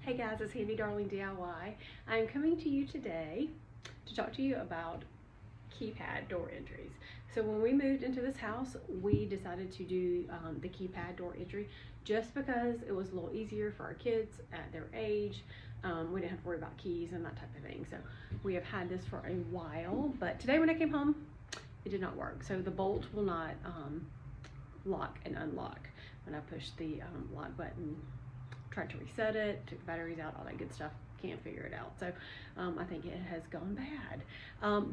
Hey guys, it's Handy Darling DIY. I'm coming to you today to talk to you about keypad door entries. So when we moved into this house, we decided to do the keypad door entry just because it was a little easier for our kids at their age. We didn't have to worry about keys and that type of thing. So we have had this for a while, but today when I came home, it did not work. So the bolt will not lock and unlock. When I push the lock button, tried to reset it, took the batteries out, all that good stuff, can't figure it out. So I think it has gone bad.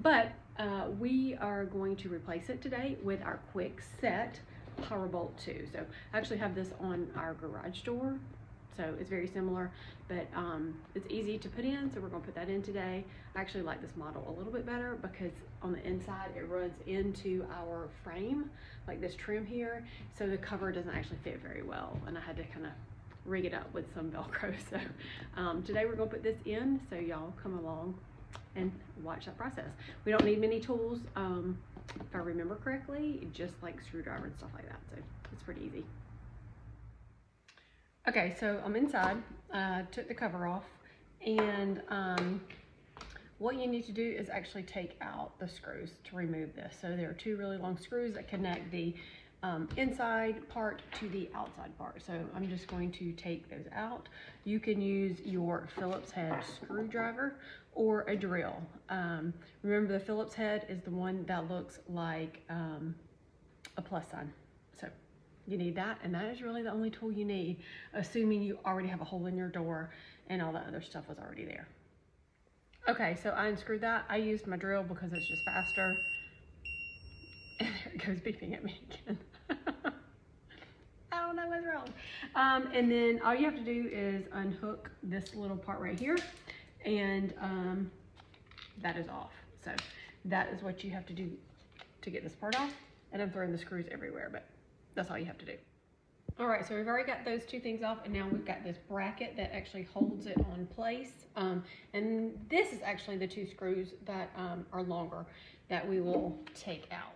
But we are going to replace it today with our Kwikset Powerbolt 2. So I actually have this on our garage door. So it's very similar, but it's easy to put in, so we're gonna put that in today. I actually like this model a little bit better because on the inside it runs into our frame, like this trim here, so the cover doesn't actually fit very well, and I had to kind of rig it up with some Velcro. So today we're gonna put this in, so y'all come along and watch that process. We don't need many tools, if I remember correctly, just like screwdriver and stuff like that, so it's pretty easy. Okay, so I'm inside, took the cover off, and what you need to do is actually take out the screws to remove this. So there are two really long screws that connect the inside part to the outside part. So I'm just going to take those out. You can use your Phillips head screwdriver or a drill. Remember, the Phillips head is the one that looks like a plus sign. So you need that, and that is really the only tool you need, assuming you already have a hole in your door and all that other stuff was already there. Okay, so I unscrewed that. I used my drill because it's just faster. And there it goes beeping at me again. I don't know what's wrong. And then all you have to do is unhook this little part right here, and that is off. So that is what you have to do to get this part off. And I'm throwing the screws everywhere, but that's all you have to do. All right, so we've already got those two things off, and now we've got this bracket that actually holds it on place. And this is actually the two screws that are longer that we will take out.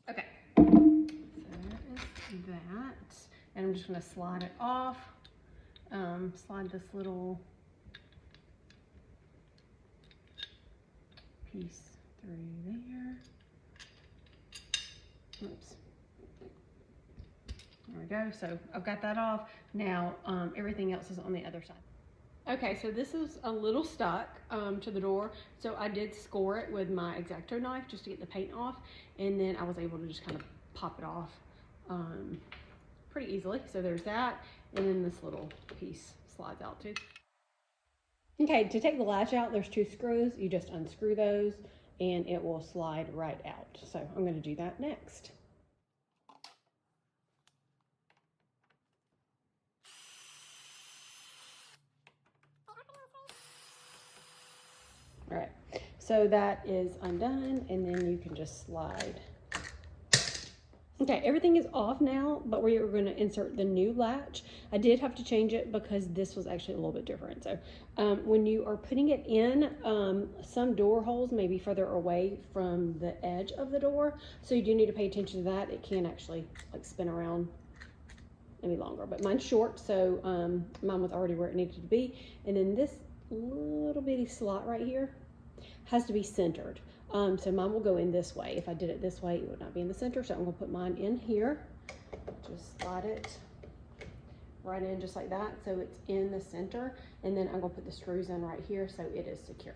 Okay, so that is that. And I'm just gonna slide it off. Slide this little piece through there. Oops. There we go. So I've got that off. Now everything else is on the other side. Okay, so this is a little stuck to the door. So I did score it with my X-Acto knife just to get the paint off. And then I was able to just kind of pop it off pretty easily. So there's that. And then this little piece slides out too. Okay, to take the latch out, there's two screws. You just unscrew those and it will slide right out. So I'm going to do that next. All right, so that is undone, and then you can just slide. Okay, everything is off now, but we are going to insert the new latch. I did have to change it because this was actually a little bit different. So when you are putting it in, some door holes may be further away from the edge of the door. So you do need to pay attention to that. It can actually like spin around any longer, but mine's short. So mine was already where it needed to be. And then this little bitty slot right here has to be centered. So mine will go in this way. If I did it this way, it would not be in the center. So I'm gonna put mine in here. Just slide it right in just like that. So it's in the center. And then I'm gonna put the screws in right here so it is secure.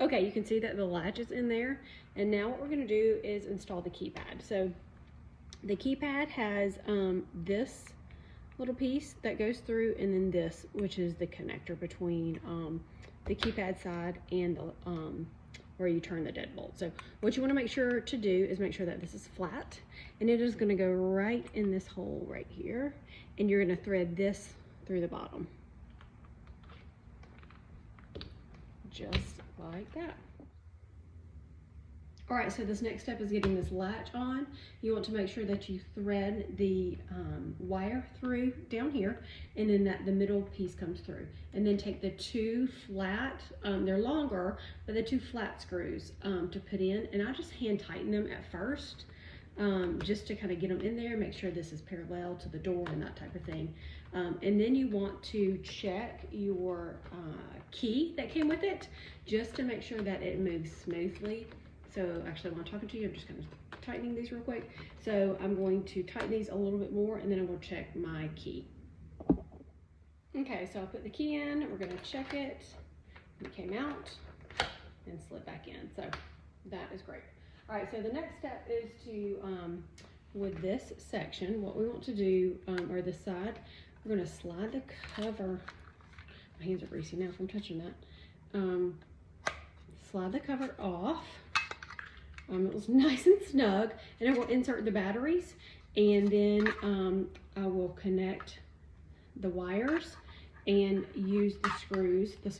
Okay, you can see that the latch is in there. And now what we're gonna do is install the keypad. So the keypad has this little piece that goes through, and then this, which is the connector between the keypad side and the where you turn the deadbolt. So what you want to make sure to do is make sure that this is flat, and it is going to go right in this hole right here, and you're going to thread this through the bottom just like that. All right, so this next step is getting this latch on. You want to make sure that you thread the wire through down here, and then that the middle piece comes through. And then take the two flat, they're longer, but the two flat screws to put in. And I just hand tighten them at first, just to kind of get them in there, make sure this is parallel to the door and that type of thing. And then you want to check your key that came with it, just to make sure that it moves smoothly. So actually, while I'm talking to you, I'm just kind of tightening these real quick. So I'm going to tighten these a little bit more, and then I'm going to check my key. Okay, so I'll put the key in, we're going to check it. It came out and slid back in, so that is great. All right, so the next step is to, with this section, what we want to do, or this side, we're going to slide the cover. My hands are greasy now from touching that. Slide the cover off. It was nice and snug, and I will insert the batteries, and then I will connect the wires and use the screws, the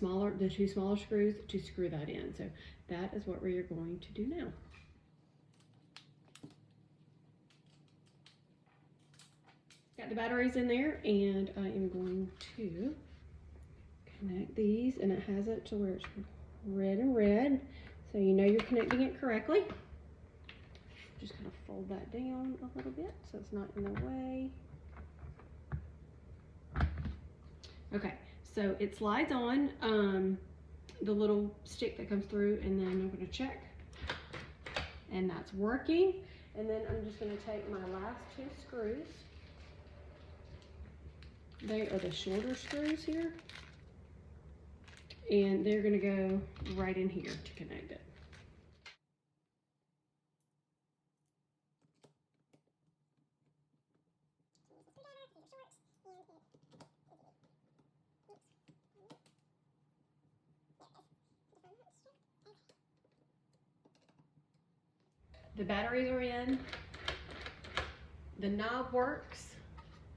two smaller screws, to screw that in. So that is what we are going to do now. Got the batteries in there, and I am going to connect these, and it has it to where it's red and red, so you know you're connecting it correctly. Just kind of fold that down a little bit so it's not in the way. Okay, so it slides on the little stick that comes through, and then I'm going to check, and that's working. And then I'm just going to take my last two screws. They are the shorter screws here, and they're going to go right in here to connect it. The batteries are in, the knob works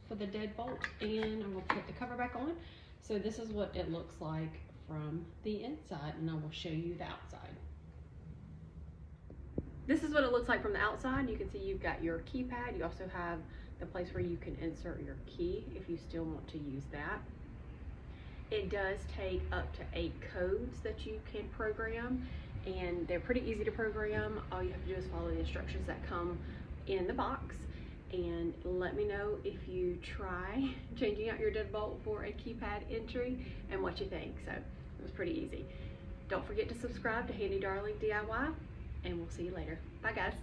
for the deadbolt, and I will put the cover back on. So this is what it looks like from the inside, and I will show you the outside. This is what it looks like from the outside. You can see you've got your keypad. You also have the place where you can insert your key if you still want to use that. It does take up to 8 codes that you can program, and they're pretty easy to program. All you have to do is follow the instructions that come in the box, and let me know if you try changing out your deadbolt for a keypad entry and what you think. So it was pretty easy. Don't forget to subscribe to Handy Darling DIY, and we'll see you later. Bye guys.